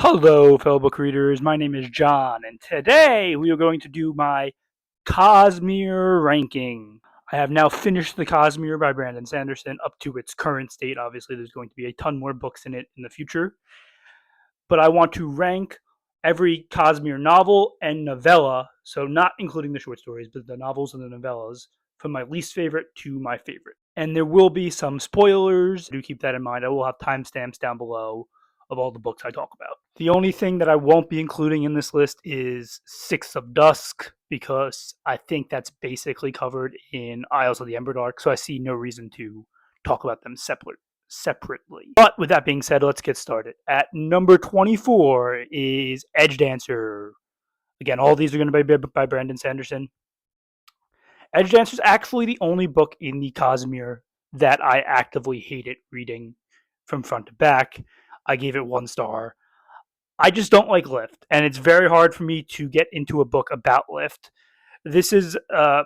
Hello, fellow book readers. My name is John, and today we are going to do my Cosmere ranking. I have now finished the Cosmere by Brandon Sanderson up to its current state. Obviously, there's going to be a ton more books in it in the future, but I want to rank every Cosmere novel and novella, so not including the short stories, but the novels and the novellas, from my least favorite to my favorite. And there will be some spoilers. Do keep that in mind. I will have timestamps down below of all the books I talk about. The only thing that I won't be including in this list is Six of Dusk, because I think that's basically covered in Isles of the Emberdark, so I see no reason to talk about them separately. But with that being said, let's get started. At number 24 is Edge Dancer. Again, all these are going to be by Brandon Sanderson. Edge Dancer is actually the only book in the Cosmere that I actively hated reading from front to back. I gave it 1 star. I just don't like Lift, and it's very hard for me to get into a book about Lift. This is, and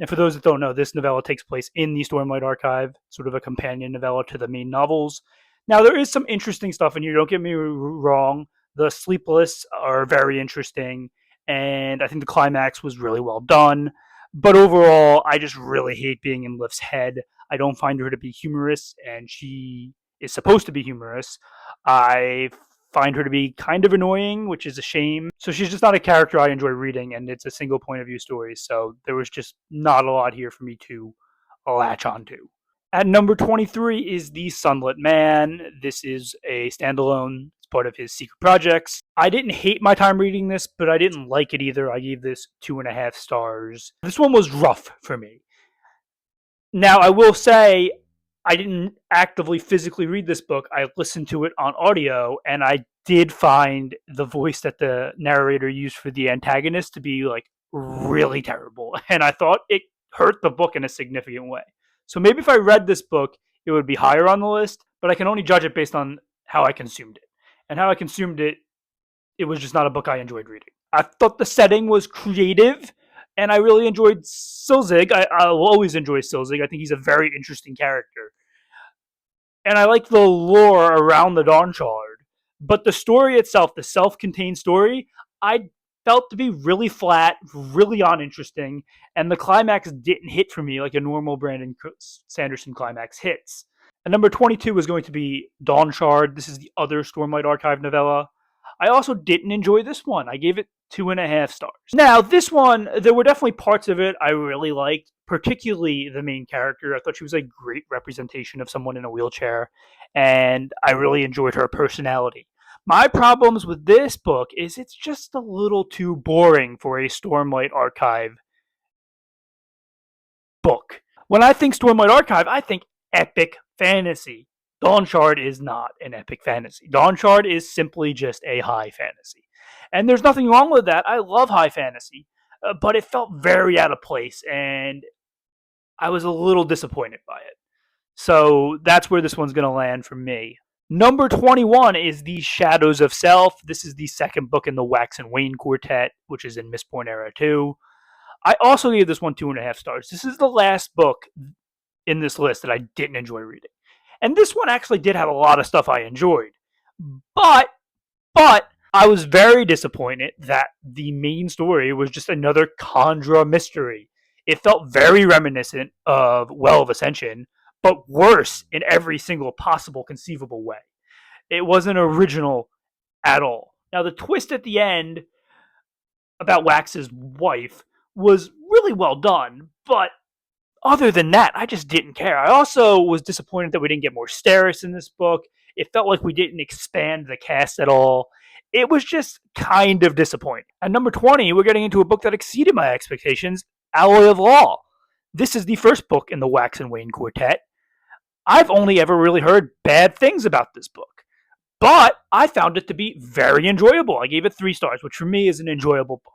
for those that don't know, this novella takes place in the Stormlight Archive, sort of a companion novella to the main novels. Now, there is some interesting stuff in here, don't get me wrong. The Sleepless are very interesting, and I think the climax was really well done. But overall, I just really hate being in Lift's head. I don't find her to be humorous, and she is supposed to be humorous. I find her to be kind of annoying, which is a shame. So she's just not a character I enjoy reading, and it's a single point of view story. So there was just not a lot here for me to latch onto. At number 23 is The Sunlit Man. This is a standalone. It's part of his secret projects. I didn't hate my time reading this, but I didn't like it either. I gave this 2.5 stars. This one was rough for me. Now, I will say I didn't actively physically read this book. I listened to it on audio, and I did find the voice that the narrator used for the antagonist to be like really terrible. And I thought it hurt the book in a significant way. So maybe if I read this book, it would be higher on the list, but I can only judge it based on how I consumed it. And how I consumed it, it was just not a book I enjoyed reading. I thought the setting was creative, and I really enjoyed Silzig. I will always enjoy Silzig. I think he's a very interesting character. And I like the lore around the Dawnshard. But the story itself, the self-contained story, I felt to be really flat, really uninteresting, and the climax didn't hit for me like a normal Brandon Sanderson climax hits. And number 22 is going to be Dawnshard. This is the other Stormlight Archive novella. I also didn't enjoy this one. I gave it 2.5 stars. Now, this one, there were definitely parts of it I really liked, particularly the main character. I thought she was a great representation of someone in a wheelchair, and I really enjoyed her personality. My problems with this book is it's just a little too boring for a Stormlight Archive book. When I think Stormlight Archive, I think epic fantasy. Dawnshard is not an epic fantasy. Dawnshard is simply just a high fantasy. And there's nothing wrong with that. I love high fantasy, but it felt very out of place, and I was a little disappointed by it. So that's where this one's going to land for me. Number 21 is The Shadows of Self. This is the second book in the Wax and Wayne Quartet, which is in Mistborn Era 2. I also gave this one 2.5 stars. This is the last book in this list that I didn't enjoy reading. And this one actually did have a lot of stuff I enjoyed. But I was very disappointed that the main story was just another Kandra mystery. It felt very reminiscent of Well of Ascension, but worse in every single possible conceivable way. It wasn't original at all. Now, the twist at the end about Wax's wife was really well done, but other than that, I just didn't care. I also was disappointed that we didn't get more Steris in this book. It felt like we didn't expand the cast at all. It was just kind of disappointing. At number 20, we're getting into a book that exceeded my expectations, Alloy of Law. This is the first book in the Wax and Wayne Quartet. I've only ever really heard bad things about this book, but I found it to be very enjoyable. I gave it 3 stars, which for me is an enjoyable book.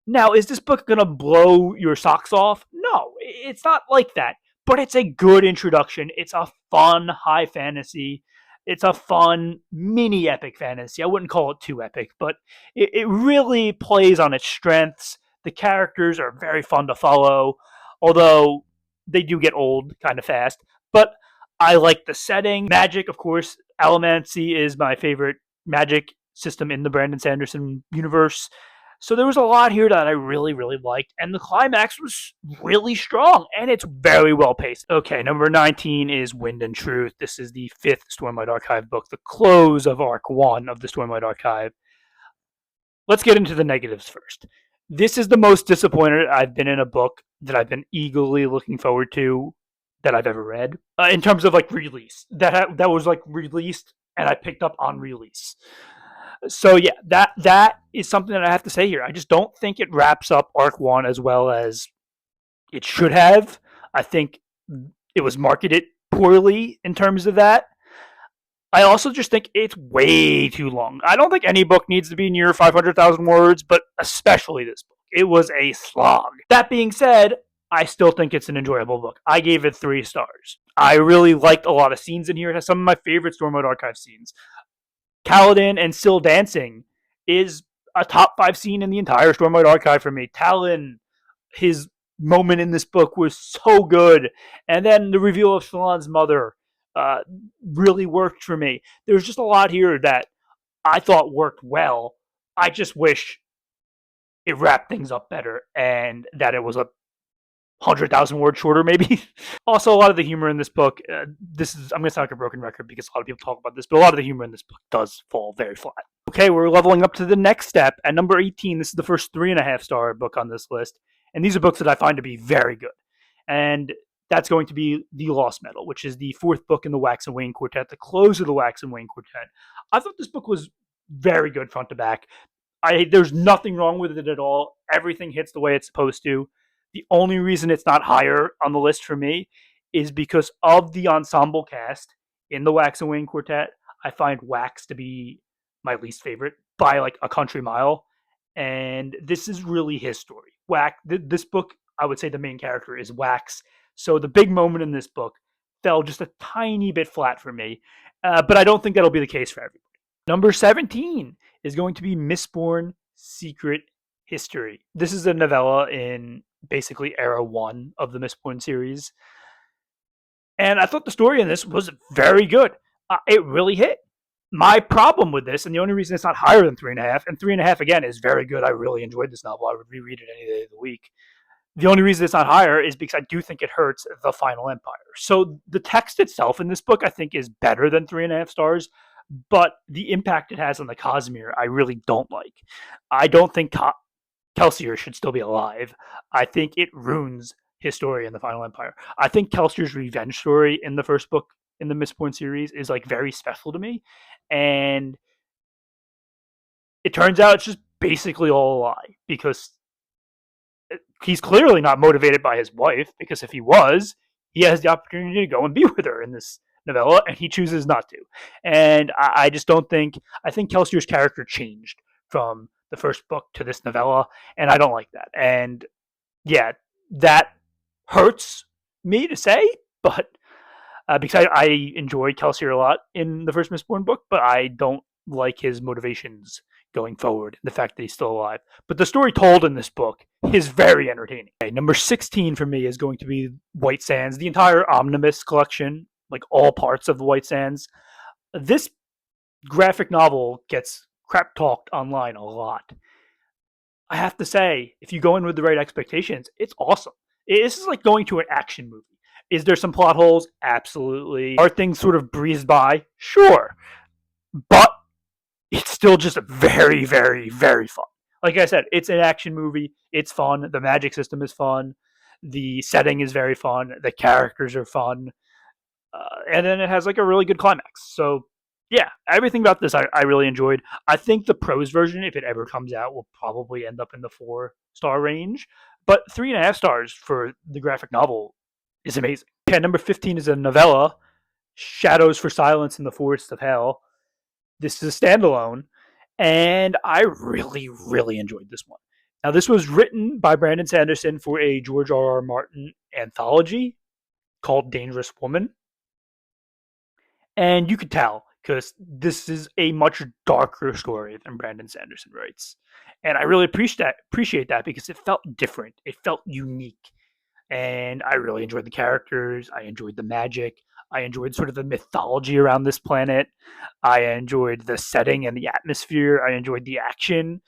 Now, is this book going to blow your socks off? No, it's not like that. But it's a good introduction. It's a fun high fantasy. It's a fun mini epic fantasy. I wouldn't call it too epic, but it really plays on its strengths. The characters are very fun to follow, although they do get old kind of fast. But I like the setting. Magic, of course. Allomancy is my favorite magic system in the Brandon Sanderson universe. So there was a lot here that I really, really liked, and the climax was really strong, and it's very well paced. Okay, number 19 is Wind and Truth. This is the fifth Stormlight Archive book, the close of Arc 1 of the Stormlight Archive. Let's get into the negatives first. This is the most disappointed I've been in a book that I've been eagerly looking forward to that I've ever read. In terms of like release, that was like released and I picked up on release. So yeah, that is something that I have to say here. I just don't think it wraps up Arc 1 as well as it should have. I think it was marketed poorly in terms of that. I also just think it's way too long. I don't think any book needs to be near 500,000 words, but especially this book. It was a slog. That being said, I still think it's an enjoyable book. I gave it 3 stars. I really liked a lot of scenes in here. It has some of my favorite Stormlight Archive scenes. Kaladin and Still Dancing is a top 5 scene in the entire Stormlight Archive for me. Talon, his moment in this book was so good. And then the reveal of Shallan's mother uh, really worked for me. There's just a lot here that I thought worked well. I just wish it wrapped things up better and that it was a 100,000 words shorter, maybe. Also, a lot of the humor in this book, this is, I'm going to sound like a broken record because a lot of people talk about this, but a lot of the humor in this book does fall very flat. Okay, we're leveling up to the next step. At number 18, this is the first 3.5 star book on this list. And these are books that I find to be very good. And that's going to be The Lost Metal, which is the fourth book in the Wax and Wayne Quartet, the close of the Wax and Wayne Quartet. I thought this book was very good front to back. There's nothing wrong with it at all. Everything hits the way it's supposed to. The only reason it's not higher on the list for me is because of the ensemble cast in the Wax and Wayne Quartet. I find Wax to be my least favorite by like a country mile, and this is really his story. This book, I would say the main character is Wax. So the big moment in this book fell just a tiny bit flat for me, but I don't think that'll be the case for everybody. Number 17 is going to be Mistborn Secret History. This is a novella in basically era 1 of the Mistborn series. And I thought the story in this was very good. It really hit. My problem with this, and the only reason it's not higher than 3.5, and 3.5 again is very good. I really enjoyed this novel. I would reread it any day of the week. The only reason it's not higher is because I do think it hurts the Final Empire. So the text itself in this book, I think, is better than 3.5 stars, but the impact it has on the Cosmere, I really don't like. I don't think Kelsier should still be alive. I think it ruins his story in the Final Empire. I think Kelsier's revenge story in the first book in the Mistborn series is like very special to me, and it turns out it's just basically all a lie because he's clearly not motivated by his wife, because if he was, he has the opportunity to go and be with her in this novella, and he chooses not to. And I just don't think, I think Kelsier's character changed from the first book to this novella, and I don't like that. And yeah, that hurts me to say, but because I enjoyed Kelsier a lot in the first Mistborn book, but I don't like his motivations going forward, the fact that he's still alive. But the story told in this book is very entertaining. Okay, number 16 for me is going to be White Sands, the entire Omnibus collection, like all parts of the White Sands. This graphic novel gets crap talked online a lot. I have to say, if you go in with the right expectations, it's awesome. This is like going to an action movie. Is there some plot holes? Absolutely. Are things sort of breezed by? Sure. But it's still just very, very, very fun. Like I said, it's an action movie. It's fun. The magic system is fun. The setting is very fun. The characters are fun. And then it has like a really good climax. So, yeah, everything about this I really enjoyed. I think the prose version, if it ever comes out, will probably end up in the 4-star range. But 3.5 stars for the graphic novel is amazing. Okay, number 15 is a novella, Shadows for Silence in the Forest of Hell. This is a standalone, and I really, really enjoyed this one. Now, this was written by Brandon Sanderson for a George R.R. Martin anthology called Dangerous Woman. And you could tell because this is a much darker story than Brandon Sanderson writes. And I really appreciate that because it felt different. It felt unique. And I really enjoyed the characters. I enjoyed the magic. I enjoyed sort of the mythology around this planet. I enjoyed the setting and the atmosphere. I enjoyed the action.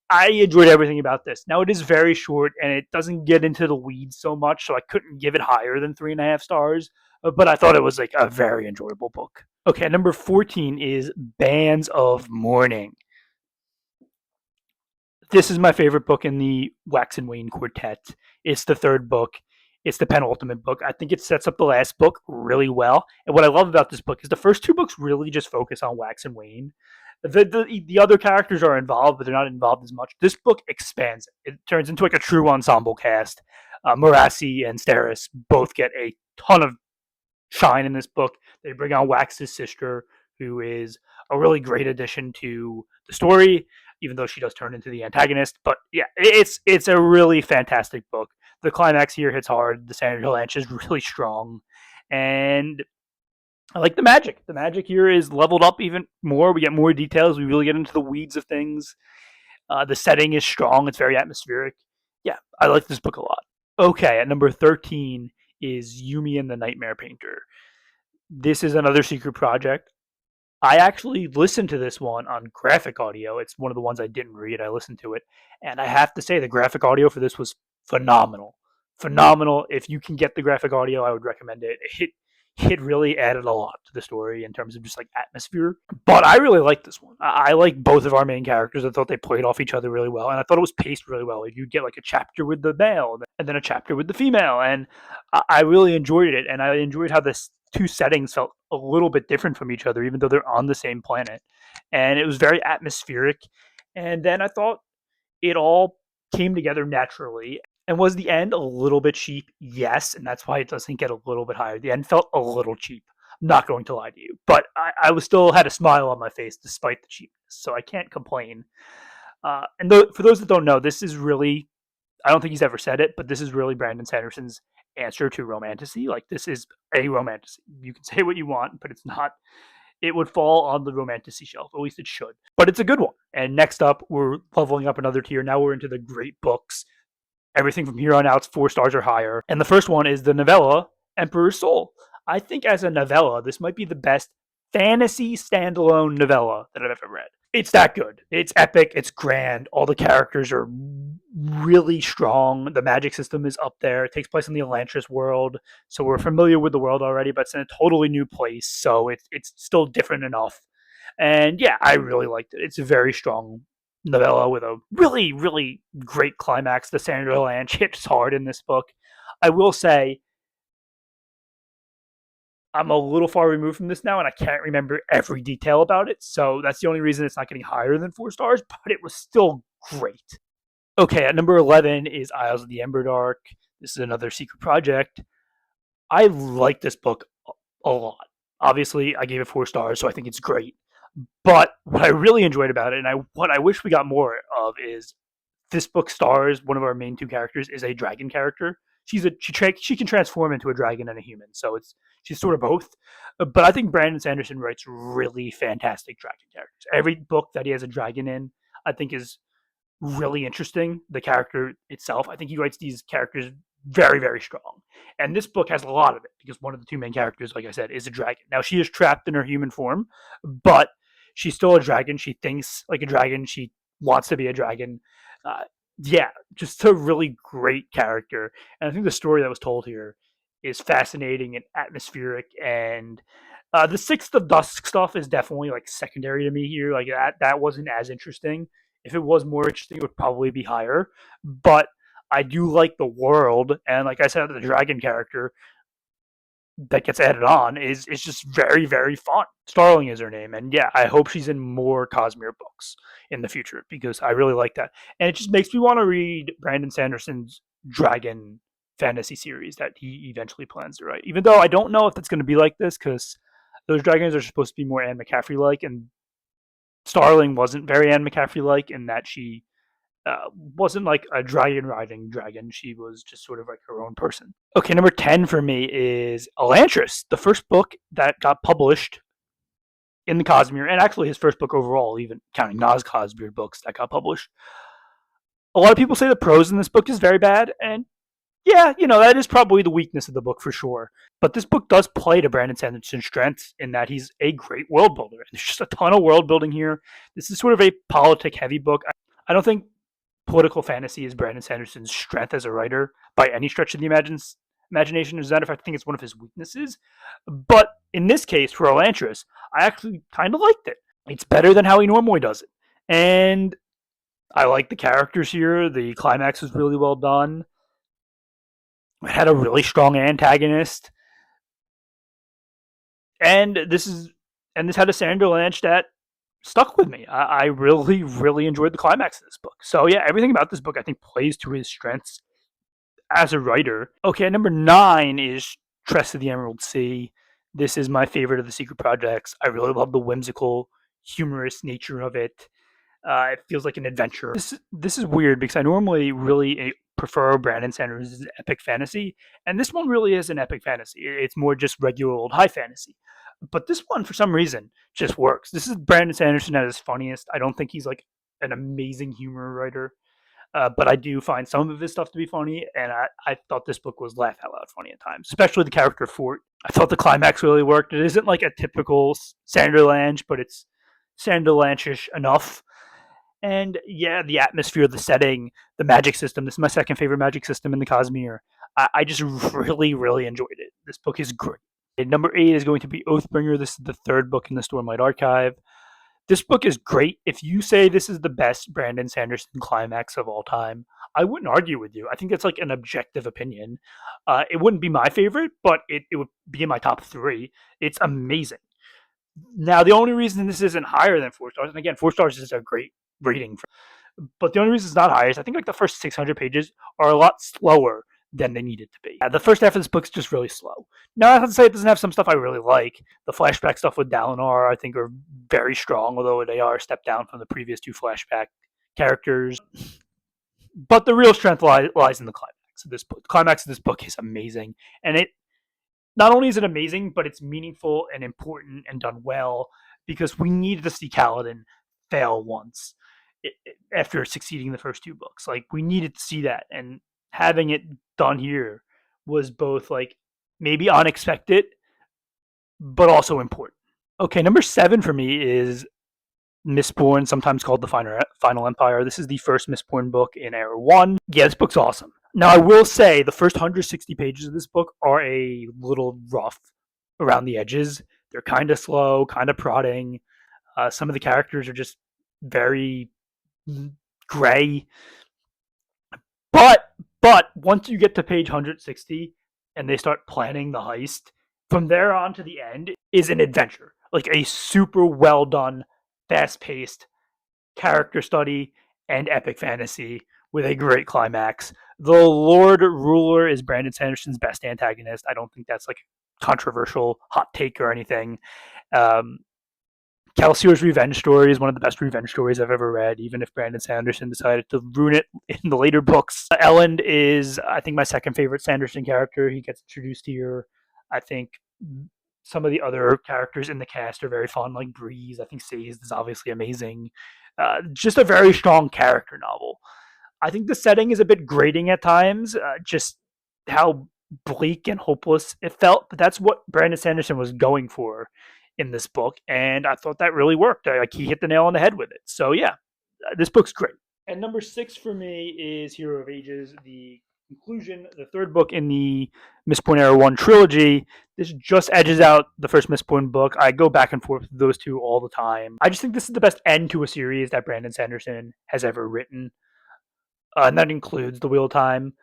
I enjoyed everything about this. Now it is very short and it doesn't get into the weeds so much, so I couldn't give it higher than 3.5 stars. But I thought it was like a very enjoyable book. Okay, number 14 is Bands of Mourning. This is my favorite book in the Wax and Wayne Quartet. It's the third book. It's the penultimate book. I think it sets up the last book really well. And what I love about this book is the first two books really just focus on Wax and Wayne. The other characters are involved, but they're not involved as much. This book expands it. It turns into like a true ensemble cast. Marassi and Steris both get a ton of shine in this book. They bring on Wax's sister, who is a really great addition to the story, even though she does turn into the antagonist. But yeah, it's a really fantastic book. The climax here hits hard. The Sandra Lanch is really strong, and I like the magic. The magic here is leveled up even more. We get more details. We really get into the weeds of things. The setting is strong. It's very atmospheric. Yeah, I like this book a lot. Okay, at number 13 is Yumi and the Nightmare Painter. This is another secret project. I actually listened to this one on graphic audio. It's one of the ones I didn't read. I listened to it. And I have to say, the graphic audio for this was phenomenal. Phenomenal. If you can get the graphic audio, I would recommend it. It really added a lot to the story in terms of just like atmosphere. But I really liked this one. I like both of our main characters. I thought they played off each other really well, and I thought it was paced really well. You get like a chapter with the male, and then a chapter with the female, and I really enjoyed it. And I enjoyed how this two settings felt a little bit different from each other, even though they're on the same planet. And it was very atmospheric. And then I thought it all came together naturally. And was the end a little bit cheap? Yes, and that's why it doesn't get a little bit higher. The end felt a little cheap. I'm not going to lie to you, but I was still had a smile on my face despite the cheapness, so I can't complain. For those that don't know, this is really, I don't think he's ever said it, but this is really Brandon Sanderson's answer to romantasy. Like, this is a romantasy. You can say what you want, but it's not. It would fall on the romantasy shelf. At least it should. But it's a good one. And next up, we're leveling up another tier. Now we're into the great books. Everything from here on out is 4 stars or higher. And the first one is the novella Emperor's Soul. I think as a novella, this might be the best fantasy standalone novella that I've ever read. It's that good. It's epic. It's grand. All the characters are really strong. The magic system is up there. It takes place in the Elantris world, so we're familiar with the world already, but it's in a totally new place, so it's still different enough. And yeah, I really liked it. It's a very strong novella with a really, really great climax. The Sandra Lanch hits hard in this book. I will say I'm a little far removed from this now, and I can't remember every detail about it. So that's the only reason it's not getting higher than 4 stars, but it was still great. Okay, at number 11 is Isles of the Emberdark. This is another secret project. I like this book a lot. Obviously, I gave it 4 stars, so I think it's great. But what I really enjoyed about it, and what I wish we got more of, is this book stars one of our main two characters is a dragon character. She can transform into a dragon and a human, so she's sort of both. But I think Brandon Sanderson writes really fantastic dragon characters. Every book that he has a dragon in, I think, is really interesting. The character itself, I think he writes these characters very, very strong. And this book has a lot of it because one of the two main characters, like I said, is a dragon. Now she is trapped in her human form, but she's still a dragon. She thinks like a dragon. She wants to be a dragon. Uh, yeah, just a really great character. And I think the story that was told here is fascinating and atmospheric. And the Sixth of Dusk stuff is definitely like secondary to me here. Like that wasn't as interesting. If it was more interesting, it would probably be higher. But I do like the world, and like I said, the dragon character that gets added on is just very, very fun. Starling is her name, and yeah, I hope she's in more Cosmere books in the future because I really like that, and it just makes me want to read Brandon Sanderson's dragon fantasy series that he eventually plans to write. Even though I don't know if it's going to be like this because those dragons are supposed to be more Anne McCaffrey like, and Starling wasn't very Anne McCaffrey like in that she wasn't like a dragon riding dragon. She was just sort of like her own person. Okay, number 10 for me is Elantris, the first book that got published in the Cosmere, and actually his first book overall, even counting Nas Cosmere books that got published. A lot of people say the prose in this book is very bad, and Yeah, that is probably the weakness of the book for sure. But this book does play to Brandon Sanderson's strengths in that he's a great world builder. There's just a ton of world building here. This is sort of a politic heavy book. I don't think political fantasy is Brandon Sanderson's strength as a writer by any stretch of the imagination. As a matter of fact, I think it's one of his weaknesses. But in this case, for Elantris, I actually kind of liked it. It's better than how he normally does it. And I like the characters here. The climax was really well done. It had a really strong antagonist. And this had a Sandra Lynch that stuck with me. I really, really enjoyed the climax of this book. So yeah, everything about this book I think plays to his strengths as a writer. Okay, number 9 is Tress of the Emerald Sea. This is my favorite of the Secret Projects. I really love the whimsical, humorous nature of it. It feels like an adventure. This is weird because I normally really prefer Brandon Sanders's epic fantasy, and this one really is an epic fantasy. It's more just regular old high fantasy. But this one, for some reason, just works. This is Brandon Sanderson at his funniest. I don't think he's like an amazing humor writer, but I do find some of his stuff to be funny, and I thought this book was laugh out loud funny at times, especially the character Fort. I thought the climax really worked. It isn't like a typical Sanderlanche, but it's Sanderlanche-ish enough. And yeah, the atmosphere, the setting, the magic system. This is my second favorite magic system in the Cosmere. I just really, really enjoyed it. This book is great. And number 8 is going to be Oathbringer. This is the third book in the Stormlight Archive. This book is great. If you say this is the best Brandon Sanderson climax of all time, I wouldn't argue with you. I think that's like an objective opinion. It wouldn't be my favorite, but it would be in my top 3. It's amazing. Now, the only reason this isn't higher than 4 stars, and again, 4 stars is a great rating, but the only reason it's not higher is I think like the first 600 pages are a lot slower than they needed to be. The first half of this book's just really slow. Now, I have to say it doesn't have some stuff I really like. The flashback stuff with Dalinar, I think, are very strong, although they are a step down from the previous 2 flashback characters. But the real strength lies in the climax of this book. The climax of this book is amazing, and it not only is it amazing, but it's meaningful and important and done well because we needed to see Kaladin fail once after succeeding the first 2 books. Like we needed to see that, and having it done here was both like maybe unexpected, but also important. Okay, number 7 for me is Mistborn, sometimes called the Final Empire. This is the first Mistborn book in Era 1. Yeah, this book's awesome. Now, I will say the first 160 pages of this book are a little rough around the edges. They're kind of slow, kind of prodding. Some of the characters are just very gray. But once you get to page 160 and they start planning the heist, from there on to the end is an adventure. Like a super well done, fast paced character study and epic fantasy with a great climax. The Lord Ruler is Brandon Sanderson's best antagonist. I don't think that's like a controversial hot take or anything. Calcior's revenge story is one of the best revenge stories I've ever read, even if Brandon Sanderson decided to ruin it in the later books. Elend is, I think, my second favorite Sanderson character. He gets introduced here. I think some of the other characters in the cast are very fun, like Breeze. I think Sazed is obviously amazing. Just a very strong character novel. I think the setting is a bit grating at times, just how bleak and hopeless it felt, but that's what Brandon Sanderson was going for in this book, and I thought that really worked. Like he hit the nail on the head with it. So yeah, this book's great. And number 6 for me is Hero of Ages, the conclusion, the third book in the Mistborn Era 1 trilogy. This just edges out the first Mistborn book. I go back and forth with those two all the time. I just think this is the best end to a series that Brandon Sanderson has ever written. And that includes The Wheel of Time.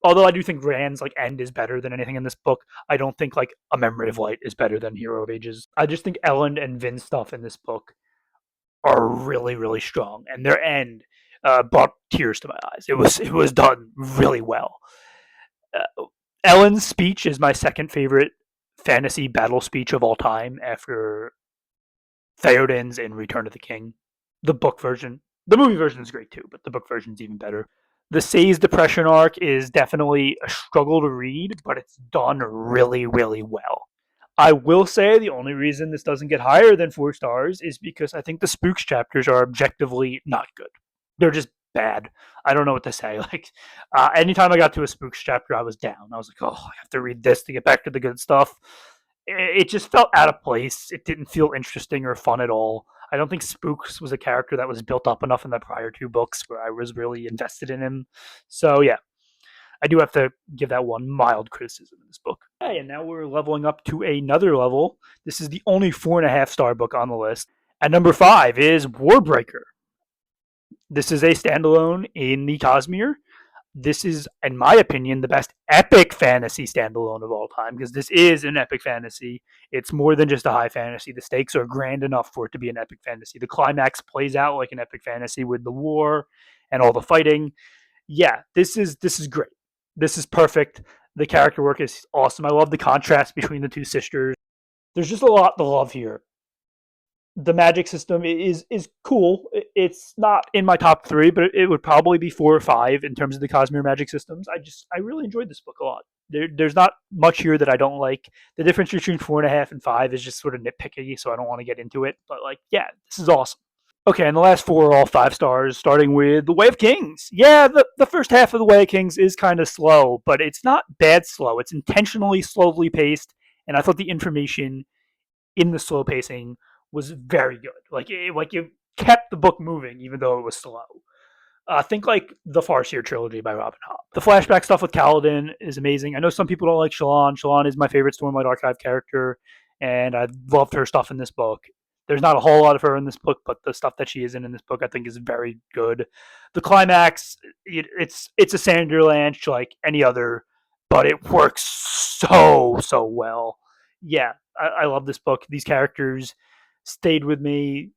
Although I do think Rand's like end is better than anything in this book, I don't think like A Memory of Light is better than Hero of Ages. I just think Elend and Vin's stuff in this book are really, really strong, and their end brought tears to my eyes. It was done really well. Elend's speech is my second favorite fantasy battle speech of all time after Theoden's in Return of the King. The book version. The movie version is great too, but the book version is even better. The Say's depression arc is definitely a struggle to read, but it's done really, really well. I will say the only reason this doesn't get higher than 4 stars is because I think the Spooks chapters are objectively not good. They're just bad. I don't know what to say. Like, anytime I got to a Spooks chapter, I was down. I was like, oh, I have to read this to get back to the good stuff. It just felt out of place. It didn't feel interesting or fun at all. I don't think Spooks was a character that was built up enough in the prior two books where I was really invested in him. So yeah, I do have to give that one mild criticism in this book. Okay, and now we're leveling up to another level. This is the only 4.5 star book on the list. At number 5 is Warbreaker. This is a standalone in the Cosmere. This is, in my opinion, the best epic fantasy standalone of all time because this is an epic fantasy. It's more than just a high fantasy. The stakes are grand enough for it to be an epic fantasy. The climax plays out like an epic fantasy with the war and all the fighting. Yeah, this is great. This is perfect. The character work is awesome. I love the contrast between the two sisters. There's just a lot to love here. The magic system is cool. It's not in my top three, but it would probably be 4 or 5 in terms of the Cosmere magic systems. I really enjoyed this book a lot. There's not much here that I don't like. The difference between 4.5 and 5 is just sort of nitpicky, so I don't want to get into it. But like, yeah, this is awesome. Okay, and the last 4 are all 5 stars, starting with The Way of Kings. Yeah, the first half of The Way of Kings is kind of slow, but it's not bad slow. It's intentionally slowly paced, and I thought the information in the slow pacing was very good. Like it kept the book moving even though it was slow. Think like the Farseer trilogy by Robin Hobb. The flashback stuff with Kaladin is amazing. I know some people don't like Shallan. Shallan is my favorite Stormlight Archive character, and I loved her stuff in this book. There's not a whole lot of her in this book, but the stuff that she is in this book, I think, is very good. The climax, it's a Sanderlanche like any other, but it works so well. Yeah, I love this book. These characters stayed with me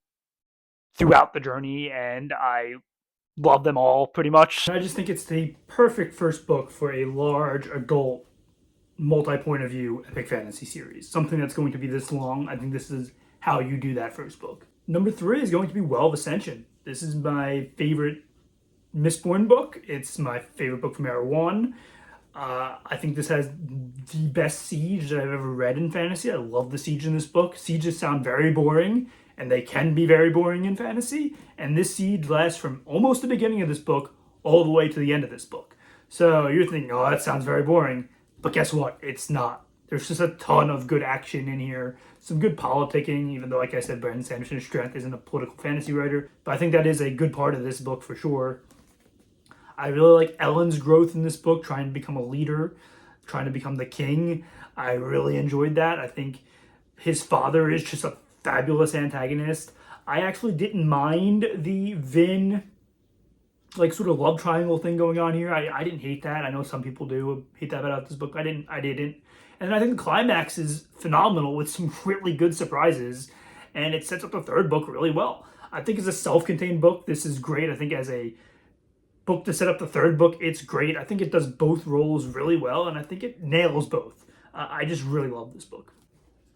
throughout the journey, and I love them all pretty much. I just think it's the perfect first book for a large adult multi-point of view epic fantasy series. Something that's going to be this long. I think this is how you do that first book. Number 3 is going to be Well of Ascension. This is my favorite Mistborn book. It's my favorite book from Era 1. I think this has the best siege that I've ever read in fantasy. I love the siege in this book. Sieges sound very boring, and they can be very boring in fantasy. And this siege lasts from almost the beginning of this book all the way to the end of this book. So you're thinking, oh, that sounds very boring. But guess what? It's not. There's just a ton of good action in here, some good politicking, even though, like I said, Brandon Sanderson's strength isn't a political fantasy writer. But I think that is a good part of this book for sure. I really like Ellen's growth in this book, trying to become a leader, trying to become the king. I really enjoyed that. I think his father is just a fabulous antagonist. I actually didn't mind the Vin, like, sort of love triangle thing going on here. I didn't hate that. I know some people do hate that about this book. I didn't. And I think the climax is phenomenal with some really good surprises, and it sets up the third book really well. I think as a self-contained book, this is great. I think as a book to set up the third book, it's great. I think it does both roles really well, and I think it nails both. I just really love this book.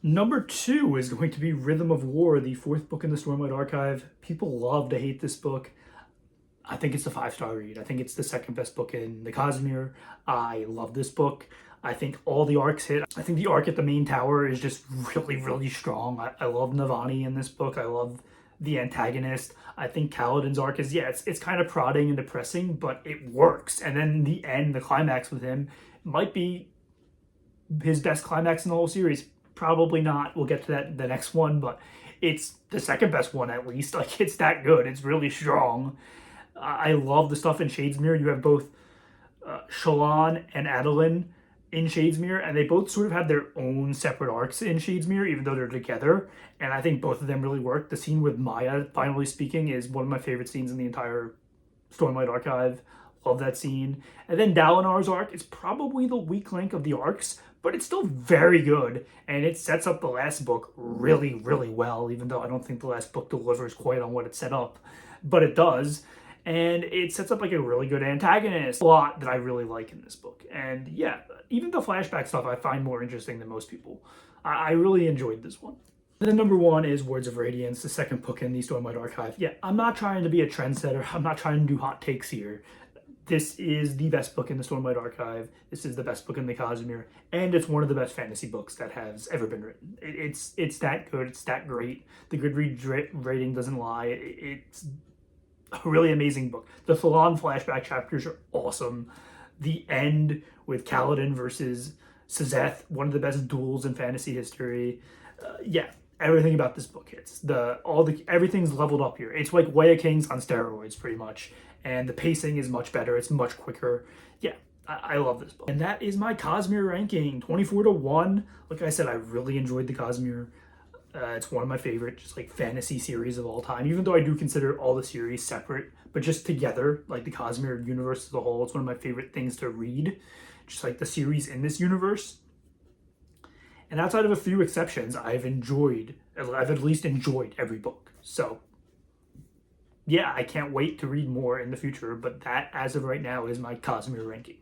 Number 2 is going to be Rhythm of War, the 4th book in the Stormlight Archive. People love to hate this book. I think it's a 5-star read. I think it's the second best book in the Cosmere. I love this book. I think all the arcs hit. I think the arc at the main tower is just really strong. I love Navani in this book. I love the antagonist. I think Kaladin's arc is, yeah, it's kind of prodding and depressing, but it works. And then the end, the climax with him, might be his best climax in the whole series. Probably not. We'll get to that the next one, but it's the second best one at least. Like, it's that good. It's really strong. I love the stuff in Shadesmere. You have both Shallan and Adolin in Shadesmere, and they both sort of have their own separate arcs in Shadesmere, even though they're together. And I think both of them really work. The scene with Maya finally speaking is one of my favorite scenes in the entire Stormlight Archive. Love that scene. And then Dalinar's arc is probably the weak link of the arcs, but it's still very good, and it sets up the last book really well, even though I don't think the last book delivers quite on what it set up, but it does. And it sets up like a really good antagonist. A lot that I really like in this book. And yeah, even the flashback stuff I find more interesting than most people. I really enjoyed this one. And then number 1 is Words of Radiance, the second book in the Stormlight Archive. Yeah, I'm not trying to be a trendsetter. I'm not trying to do hot takes here. This is the best book in the Stormlight Archive. This is the best book in the Cosmere, and it's one of the best fantasy books that has ever been written. It's that good. It's that great. The Goodreads rating doesn't lie. It's a really amazing book. The Falon flashback chapters are awesome. The end with Kaladin versus Sazeth, one of the best duels in fantasy history. Yeah, everything about this book hits. Everything's leveled up here. It's like Way of Kings on steroids, pretty much, and the pacing is much better. It's much quicker. Yeah, I love this book, and that is my Cosmere ranking, 24-1. Like I said, I really enjoyed the Cosmere. It's one of my favorite, just like fantasy series of all time. Even though I do consider all the series separate, but just together, like the Cosmere universe as a whole, it's one of my favorite things to read. Just like the series in this universe. And outside of a few exceptions, I've at least enjoyed every book. So yeah, I can't wait to read more in the future. But that, as of right now, is my Cosmere ranking.